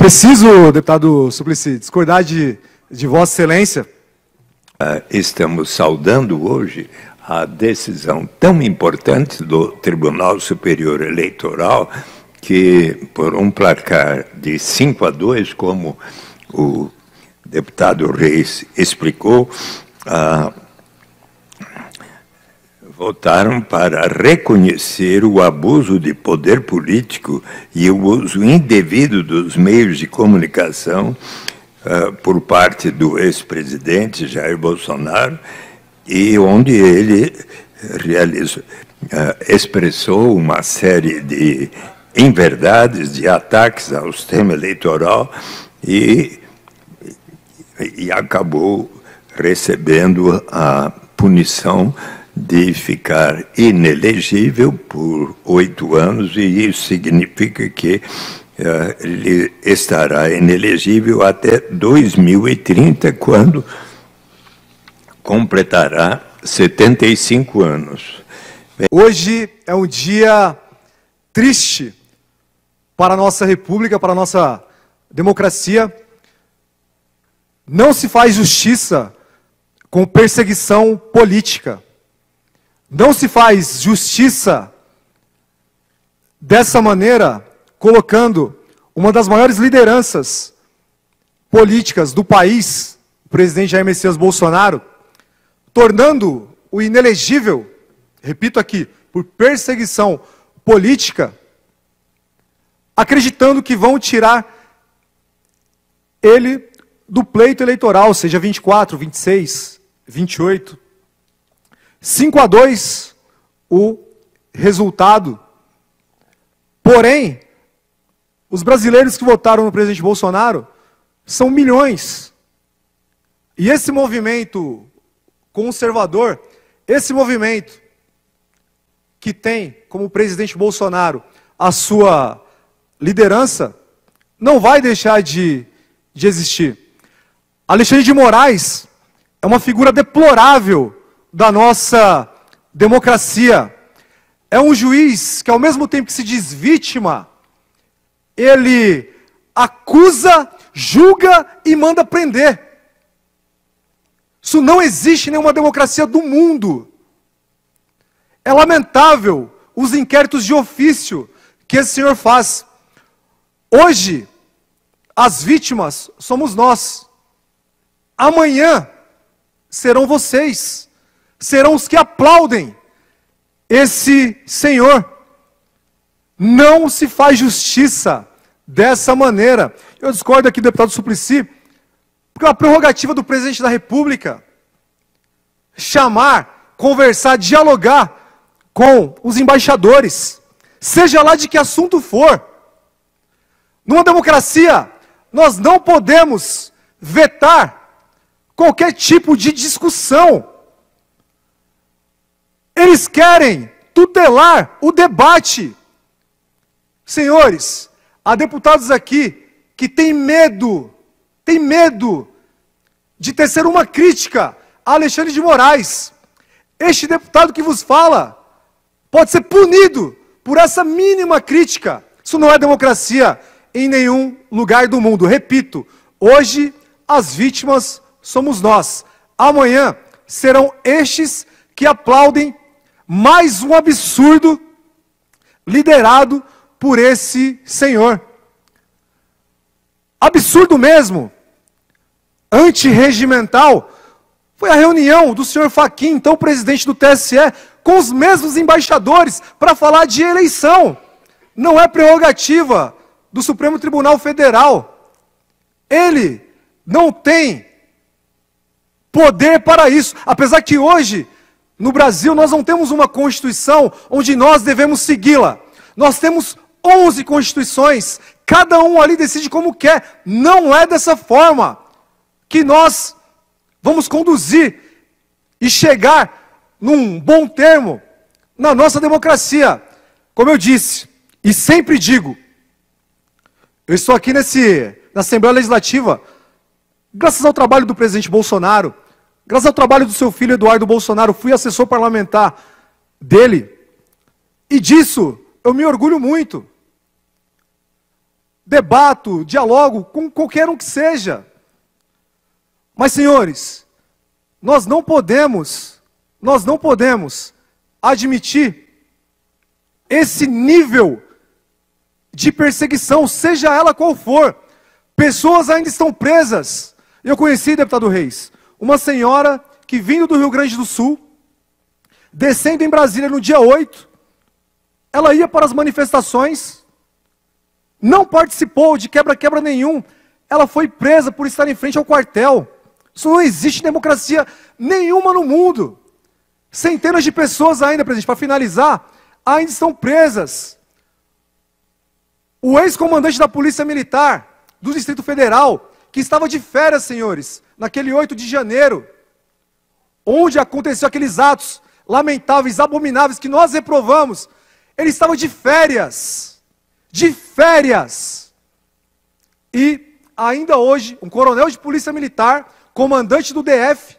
Preciso, deputado Suplicy, discordar de Vossa Excelência. Estamos saudando hoje a decisão tão importante do Tribunal Superior Eleitoral que, por um placar de 5-2, como o deputado Reis explicou, votaram para reconhecer o abuso de poder político e o uso indevido dos meios de comunicação por parte do ex-presidente Jair Bolsonaro, e onde ele expressou uma série de inverdades, de ataques ao sistema eleitoral e acabou recebendo a punição de ficar inelegível por 8 anos, e isso significa que ele estará inelegível até 2030, quando completará 75 anos. Hoje é um dia triste para a nossa república, para a nossa democracia. Não se faz justiça com perseguição política. Não se faz justiça dessa maneira, colocando uma das maiores lideranças políticas do país, o presidente Jair Messias Bolsonaro, tornando o inelegível, repito aqui, por perseguição política, acreditando que vão tirar ele do pleito eleitoral, seja 24, 26, 28. 5-2 o resultado. Porém, os brasileiros que votaram no presidente Bolsonaro são milhões. E esse movimento conservador, esse movimento que tem como presidente Bolsonaro a sua liderança, não vai deixar de existir. Alexandre de Moraes é uma figura deplorável da nossa democracia. É um juiz que, ao mesmo tempo que se diz vítima, ele acusa, julga e manda prender. Isso não existe em nenhuma democracia do mundo. É lamentável os inquéritos de ofício que esse senhor faz. Hoje, as vítimas somos nós. Amanhã serão vocês. Serão os que aplaudem esse senhor. Não se faz justiça dessa maneira. Eu discordo aqui do deputado Suplicy, porque é uma prerrogativa do presidente da República chamar, conversar, dialogar com os embaixadores, seja lá de que assunto for. Numa democracia, nós não podemos vetar qualquer tipo de discussão. Eles querem tutelar o debate. Senhores, há deputados aqui que têm medo de tecer uma crítica a Alexandre de Moraes. Este deputado que vos fala pode ser punido por essa mínima crítica. Isso não é democracia em nenhum lugar do mundo. Repito, hoje as vítimas somos nós. Amanhã serão estes que aplaudem mais um absurdo liderado por esse senhor. Absurdo mesmo, antirregimental, foi a reunião do senhor Fachin, então presidente do TSE, com os mesmos embaixadores para falar de eleição. Não é prerrogativa do Supremo Tribunal Federal. Ele não tem poder para isso, apesar que hoje, no Brasil, nós não temos uma Constituição onde nós devemos segui-la. Nós temos 11 Constituições, cada um ali decide como quer. Não é dessa forma que nós vamos conduzir e chegar num bom termo na nossa democracia. Como eu disse, e sempre digo, eu estou aqui na Assembleia Legislativa, graças ao trabalho do presidente Bolsonaro, graças ao trabalho do seu filho Eduardo Bolsonaro, fui assessor parlamentar dele, e disso eu me orgulho muito. debato, dialogo com qualquer um que seja. Mas, senhores, nós não podemos admitir esse nível de perseguição, seja ela qual for. Pessoas ainda estão presas. Eu conheci, deputado Reis, uma senhora que vindo do Rio Grande do Sul, descendo em Brasília no dia 8, ela ia para as manifestações, não participou de quebra-quebra nenhum, ela foi presa por estar em frente ao quartel. Isso não existe democracia nenhuma no mundo. Centenas de pessoas ainda, presidente, para finalizar, ainda estão presas. O ex-comandante da Polícia Militar do Distrito Federal, que estava de férias, senhores, naquele 8 de janeiro, onde aconteceu aqueles atos lamentáveis, abomináveis, que nós reprovamos, ele estava de férias. De férias. E ainda hoje, um coronel de Polícia Militar, comandante do DF,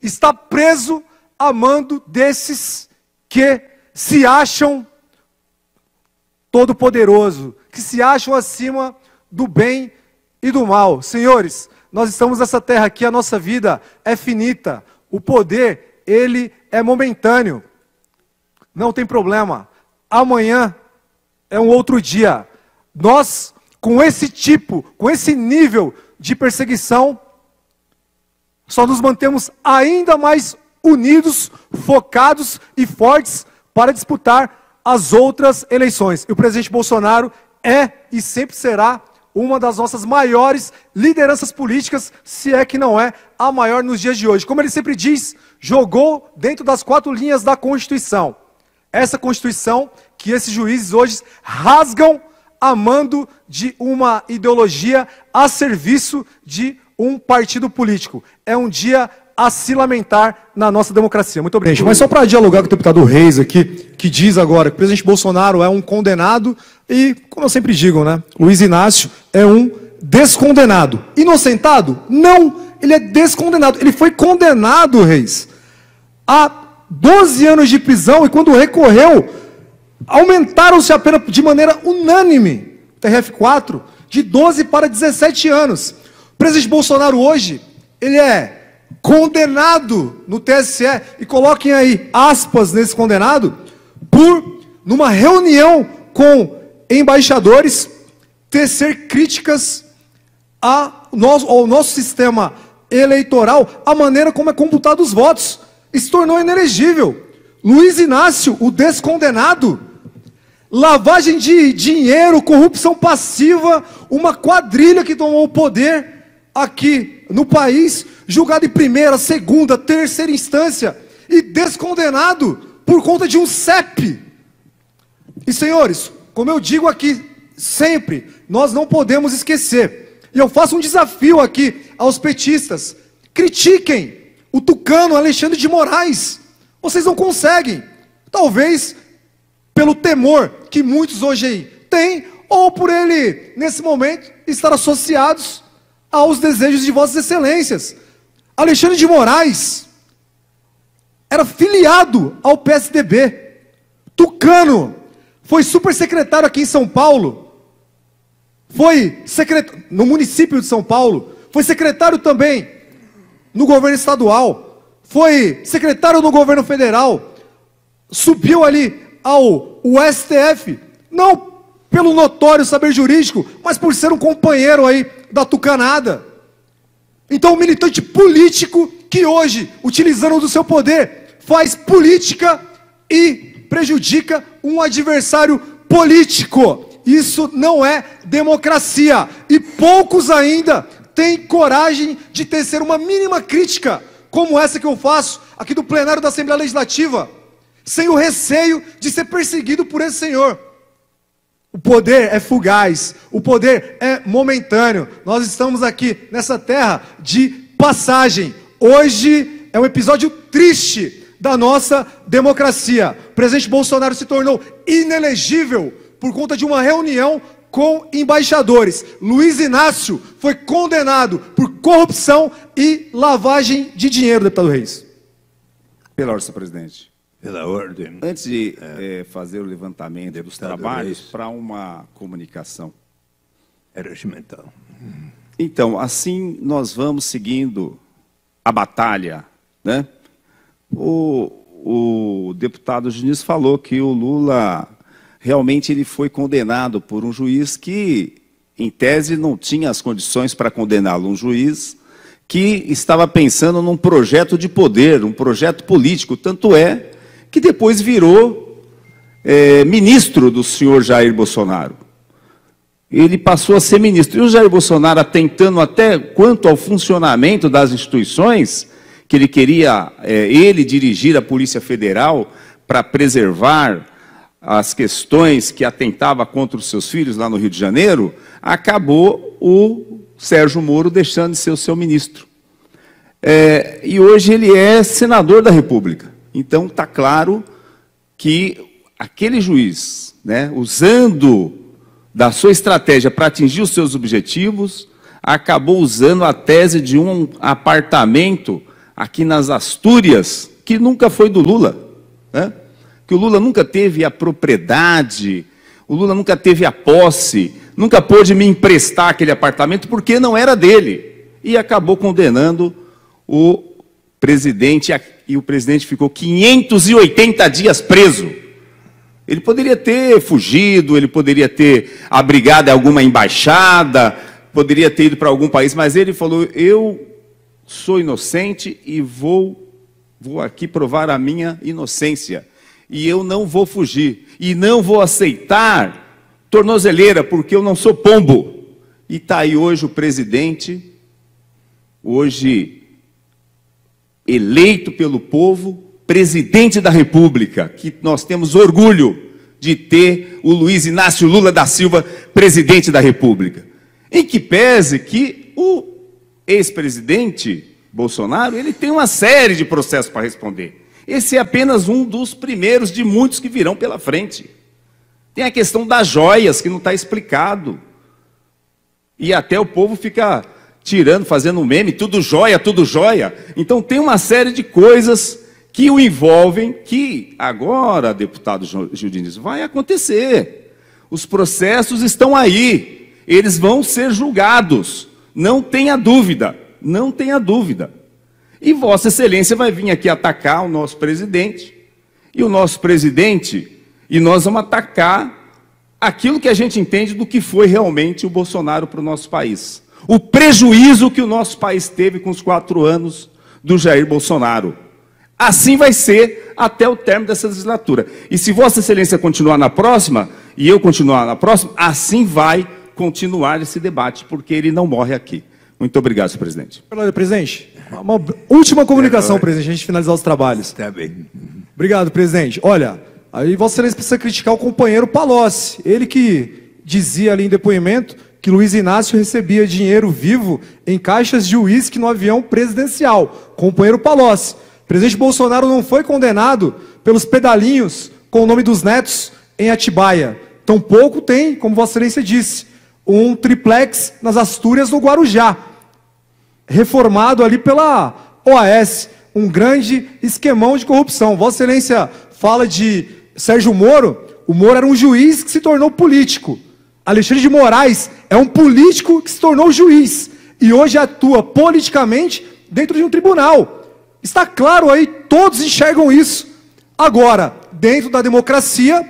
está preso a mando desses que se acham todo-poderoso, que se acham acima do bem e do mal. Senhores, nós estamos nessa terra aqui, a nossa vida é finita, o poder, ele é momentâneo. Não tem problema, amanhã é um outro dia. Nós, com esse nível de perseguição, só nos mantemos ainda mais unidos, focados e fortes para disputar as outras eleições. E o presidente Bolsonaro é e sempre será uma das nossas maiores lideranças políticas, se é que não é a maior nos dias de hoje. Como ele sempre diz, jogou dentro das 4 linhas da Constituição. Essa Constituição que esses juízes hoje rasgam a mando de uma ideologia a serviço de um partido político. É um dia a se lamentar na nossa democracia. Muito obrigado. Mas só para dialogar com o deputado Reis aqui, que diz agora que o presidente Bolsonaro é um condenado e, como eu sempre digo, né, Luiz Inácio é um descondenado. Inocentado? Não, ele é descondenado. Ele foi condenado, Reis, a 12 anos de prisão e quando recorreu, aumentaram-se a pena de maneira unânime, TRF4, de 12 para 17 anos. O presidente Bolsonaro hoje, ele é condenado no TSE, e coloquem aí aspas nesse condenado, por, numa reunião com embaixadores, tecer críticas ao nosso sistema eleitoral, a maneira como é computado os votos, e se tornou inelegível. Luiz Inácio, o descondenado, lavagem de dinheiro, corrupção passiva, uma quadrilha que tomou o poder aqui no país, julgado em primeira, segunda, terceira instância e descondenado por conta de um CEP. E senhores, como eu digo aqui sempre, nós não podemos esquecer. E eu faço um desafio aqui aos petistas: critiquem o tucano Alexandre de Moraes. Vocês não conseguem, talvez pelo temor que muitos hoje têm, ou por ele, nesse momento, estar associados aos desejos de vossas excelências. Alexandre de Moraes era filiado ao PSDB. Tucano foi supersecretário aqui em São Paulo, foi secretário no município de São Paulo, foi secretário também no governo estadual, foi secretário no governo federal, subiu ali ao STF, não pelo notório saber jurídico, mas por ser um companheiro aí da tucanada. Então, um militante político que hoje, utilizando do seu poder, faz política e prejudica um adversário político. Isso não é democracia. E poucos ainda têm coragem de tecer uma mínima crítica, como essa que eu faço aqui do plenário da Assembleia Legislativa, sem o receio de ser perseguido por esse senhor. O poder é fugaz, o poder é momentâneo. Nós estamos aqui nessa terra de passagem. Hoje é um episódio triste da nossa democracia. O presidente Bolsonaro se tornou inelegível por conta de uma reunião com embaixadores. Luiz Inácio foi condenado por corrupção e lavagem de dinheiro, deputado Reis. Pela ordem, senhor presidente. Pela ordem. Antes de fazer o levantamento dos trabalhos, para uma comunicação. É regimental. Então, assim nós vamos seguindo a batalha, né? O deputado Diniz falou que o Lula realmente ele foi condenado por um juiz que, em tese, não tinha as condições para condená-lo. Um juiz que estava pensando num projeto de poder, um projeto político. Tanto é que depois virou ministro do senhor Jair Bolsonaro. Ele passou a ser ministro. E o Jair Bolsonaro, atentando até quanto ao funcionamento das instituições, que ele queria, ele dirigir a Polícia Federal para preservar as questões que atentava contra os seus filhos lá no Rio de Janeiro, acabou o Sérgio Moro deixando de ser o seu ministro. E hoje ele é senador da República. Então está claro que aquele juiz, né, usando da sua estratégia para atingir os seus objetivos, acabou usando a tese de um apartamento aqui nas Astúrias, que nunca foi do Lula, né? Que o Lula nunca teve a propriedade, o Lula nunca teve a posse, nunca pôde me emprestar aquele apartamento porque não era dele. E acabou condenando o presidente, e o presidente ficou 580 dias preso. Ele poderia ter fugido, ele poderia ter abrigado em alguma embaixada, poderia ter ido para algum país, mas ele falou, eu sou inocente e vou aqui provar a minha inocência. E eu não vou fugir, e não vou aceitar tornozeleira, porque eu não sou pombo. E está aí hoje o presidente, hoje eleito pelo povo, presidente da República, que nós temos orgulho de ter o Luiz Inácio Lula da Silva, presidente da República. Em que pese que o ex-presidente Bolsonaro, ele tem uma série de processos para responder. Esse é apenas um dos primeiros de muitos que virão pela frente. Tem a questão das joias, que não está explicado. E até o povo fica tirando, fazendo um meme, tudo joia, tudo joia. Então tem uma série de coisas que o envolvem, que agora, deputado Gil Diniz, vai acontecer. Os processos estão aí, eles vão ser julgados, não tenha dúvida, não tenha dúvida. E Vossa Excelência vai vir aqui atacar o nosso presidente, e o nosso presidente, e nós vamos atacar aquilo que a gente entende do que foi realmente o Bolsonaro para o nosso país. O prejuízo que o nosso país teve com os 4 anos do Jair Bolsonaro. Assim vai ser até o término dessa legislatura. E se Vossa Excelência continuar na próxima, e eu continuar na próxima, assim vai continuar esse debate, porque ele não morre aqui. Muito obrigado, senhor presidente. Presidente, uma última comunicação, presidente, a gente finalizar os trabalhos. Está bem. Obrigado, presidente. Olha, aí Vossa Excelência precisa criticar o companheiro Palocci. Ele que dizia ali em depoimento que Luiz Inácio recebia dinheiro vivo em caixas de uísque no avião presidencial. Companheiro Palocci. O presidente Bolsonaro não foi condenado pelos pedalinhos com o nome dos netos em Atibaia. Tampouco tem, como Vossa Excelência disse, um triplex nas Astúrias, no Guarujá, reformado ali pela OAS, um grande esquemão de corrupção. Vossa Excelência fala de Sérgio Moro, o Moro era um juiz que se tornou político. Alexandre de Moraes é um político que se tornou juiz, e hoje atua politicamente dentro de um tribunal. Está claro aí, todos enxergam isso. Agora, dentro da democracia,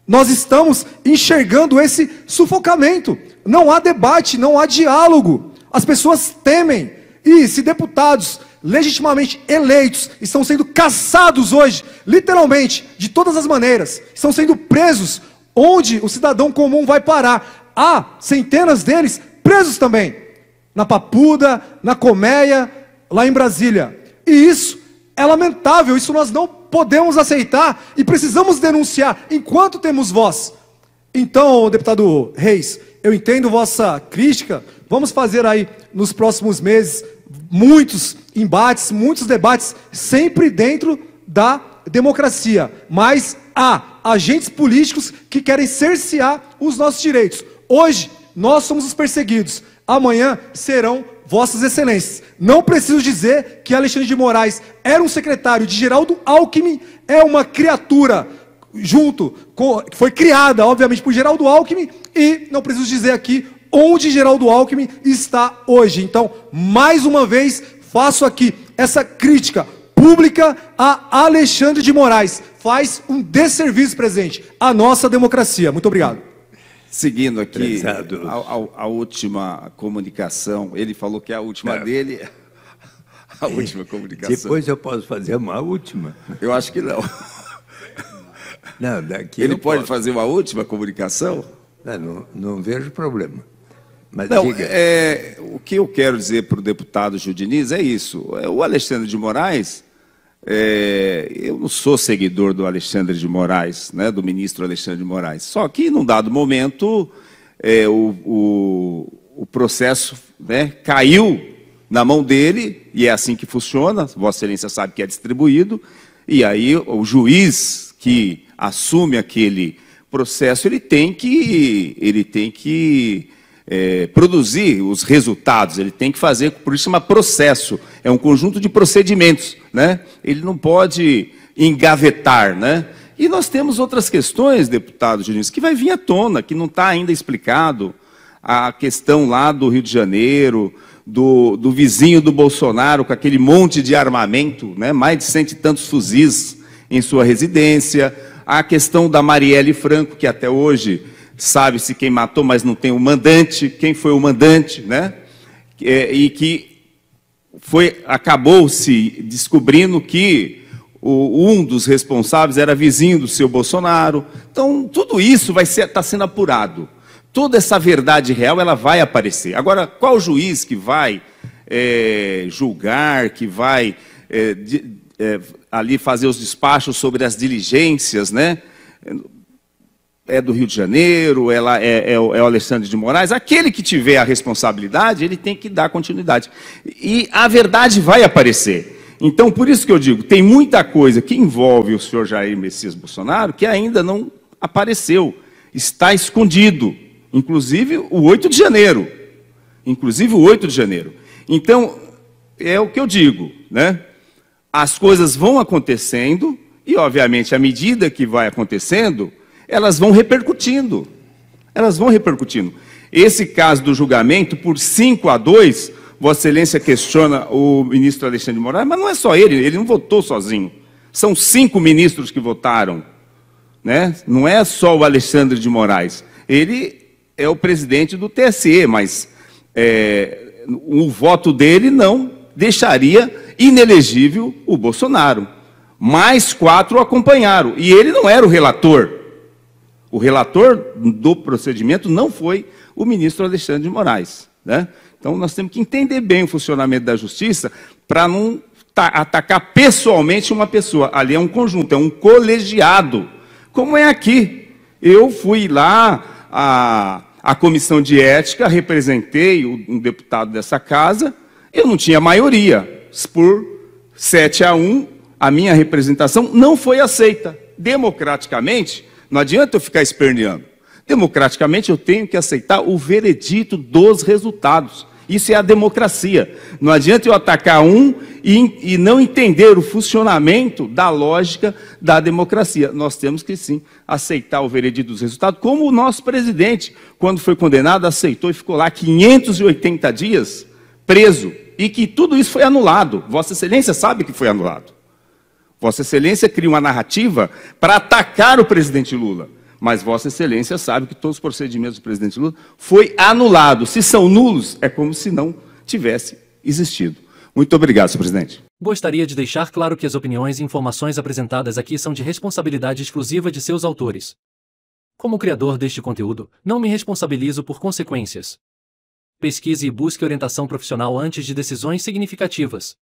nós estamos enxergando esse sufocamento. Não há debate, não há diálogo. As pessoas temem. E se deputados legitimamente eleitos estão sendo caçados hoje, literalmente, de todas as maneiras, estão sendo presos, onde o cidadão comum vai parar? Há centenas deles presos também. Na Papuda, na Colmeia, lá em Brasília. E isso é lamentável, isso nós não podemos aceitar e precisamos denunciar enquanto temos voz. Então, deputado Reis, eu entendo vossa crítica, vamos fazer aí nos próximos meses muitos embates, muitos debates, sempre dentro da democracia, mas há agentes políticos que querem cercear os nossos direitos. Hoje, nós somos os perseguidos, amanhã serão Vossas Excelências. Não preciso dizer que Alexandre de Moraes era um secretário de Geraldo Alckmin, é uma criatura foi criada, obviamente, por Geraldo Alckmin, e não preciso dizer aqui onde Geraldo Alckmin está hoje. Então, mais uma vez, faço aqui essa crítica pública a Alexandre de Moraes. Faz um desserviço, presidente, à nossa democracia. Muito obrigado. Seguindo aqui, a última comunicação, ele falou que é a última dele, a última comunicação. Depois eu posso fazer uma última. Eu acho que não. Não, daqui ele pode fazer uma última comunicação? Não vejo problema. Mas não, diga. O que eu quero dizer para o deputado Gil Diniz é isso. O Alexandre de Moraes, eu não sou seguidor do Alexandre de Moraes, né, do ministro Alexandre de Moraes. Só que, num dado momento, o processo, né, caiu na mão dele, e é assim que funciona, Vossa Excelência sabe que é distribuído, e aí o juiz que assume aquele processo, ele tem que produzir os resultados, ele tem que fazer, por isso chama processo, é um conjunto de procedimentos, né? Ele não pode engavetar, né? E nós temos outras questões, deputado Diniz, que vai vir à tona, que não está ainda explicado, a questão lá do Rio de Janeiro, do vizinho do Bolsonaro, com aquele monte de armamento, né? Mais de 100 e tantos fuzis em sua residência, a questão da Marielle Franco, que até hoje sabe-se quem matou, mas não tem o mandante, quem foi o mandante, né? E que acabou-se descobrindo que um dos responsáveis era vizinho do seu Bolsonaro. Então, tudo isso está sendo apurado. Toda essa verdade real, ela vai aparecer. Agora, qual juiz que vai julgar, que vai ali fazer os despachos sobre as diligências, né? É do Rio de Janeiro, é o Alexandre de Moraes. Aquele que tiver a responsabilidade, ele tem que dar continuidade. E a verdade vai aparecer. Então, por isso que eu digo, tem muita coisa que envolve o senhor Jair Messias Bolsonaro que ainda não apareceu, está escondido, inclusive o 8 de janeiro. Inclusive o 8 de janeiro. Então, é o que eu digo, né? As coisas vão acontecendo e, obviamente, à medida que vai acontecendo, elas vão repercutindo. Elas vão repercutindo. Esse caso do julgamento, por 5-2, Vossa Excelência questiona o ministro Alexandre de Moraes, mas não é só ele não votou sozinho. São 5 ministros que votaram, né? Não é só o Alexandre de Moraes. Ele é o presidente do TSE, mas o voto dele não deixaria inelegível o Bolsonaro. Mais 4 o acompanharam. E ele não era o relator. O relator do procedimento não foi o ministro Alexandre de Moraes, né? Então, nós temos que entender bem o funcionamento da justiça para não atacar pessoalmente uma pessoa. Ali é um conjunto, é um colegiado, como é aqui. Eu fui lá à comissão de ética, representei um deputado dessa casa, eu não tinha maioria. Por 7-1, a minha representação não foi aceita. Democraticamente, não adianta eu ficar esperneando. Democraticamente, eu tenho que aceitar o veredito dos resultados. Isso é a democracia. Não adianta eu atacar um e não entender o funcionamento da lógica da democracia. Nós temos que, sim, aceitar o veredito dos resultados, como o nosso presidente, quando foi condenado, aceitou e ficou lá 580 dias preso, e que tudo isso foi anulado. Vossa Excelência sabe que foi anulado. Vossa Excelência cria uma narrativa para atacar o presidente Lula. Mas Vossa Excelência sabe que todos os procedimentos do presidente Lula foi anulado. Se são nulos, é como se não tivesse existido. Muito obrigado, senhor presidente. Gostaria de deixar claro que as opiniões e informações apresentadas aqui são de responsabilidade exclusiva de seus autores. Como criador deste conteúdo, não me responsabilizo por consequências. Pesquise e busque orientação profissional antes de decisões significativas.